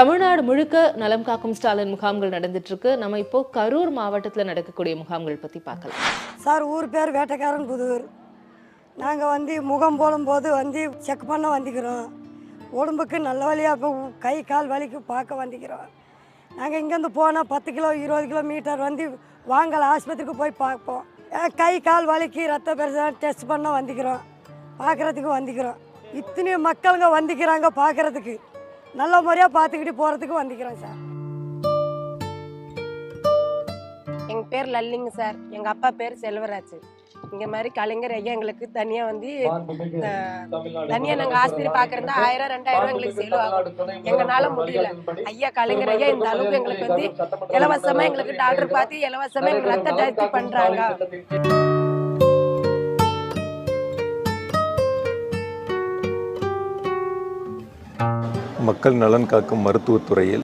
தமிழ்நாடு முழுக்க நலம் காக்கும் ஸ்டாலின் முகாம்கள் நடந்துட்டு இருக்கு. நம்ம இப்போ கரூர் மாவட்டத்தில் நடக்கக்கூடிய முகாம்கள் பத்தி பார்க்கலாம். சார் ஊர் பேர் வேட்டைக்காரன் புதூர். நாங்கள் முகம் போடும்போது செக் பண்ண வந்துக்கிறோம். உடம்புக்கு நல்ல வழியாக இப்போ கை கால் வலிக்கு பார்க்க வந்துக்கிறோம். நாங்கள் இங்கேருந்து போனால் 10 கிலோ 20 கிலோமீட்டர் வாங்கல ஆஸ்பத்திரிக்கு போய் பார்ப்போம். கை கால் வலிக்கு ரத்த பரிசோதனை டெஸ்ட் பண்ண வந்துக்கிறோம், பார்க்குறதுக்கு வந்துக்கிறோம். இத்தனை மக்களுங்க வந்துக்கிறாங்க பார்க்குறதுக்கு, நல்ல முறையாக பார்த்துக்கிட்டு போகிறதுக்கு வந்துக்கிறோம் சார். எங்கள் பேர் லல்லிங்க சார். எங்கள் அப்பா பேர் செல்வராஜ். இங்கே மாதிரி கலைஞர் ஐயா எங்களுக்கு தனியாக நாங்கள் ஆஸ்பத்திரி பார்க்குறதா 1000 2000 எங்களுக்கு செலவு ஆகும். எங்களால் முடியல. ஐயா கலைஞர் ஐயா இந்த அளவுக்கு எங்களுக்கு இலவசமாக எங்களுக்கு டாக்டர் பார்த்து இலவசமாக எங்களுக்கு ரத்த டெஸ்ட் பண்ணுறாங்க. மக்கள் நலன் காக்கும் மருத்துவத்துறையில்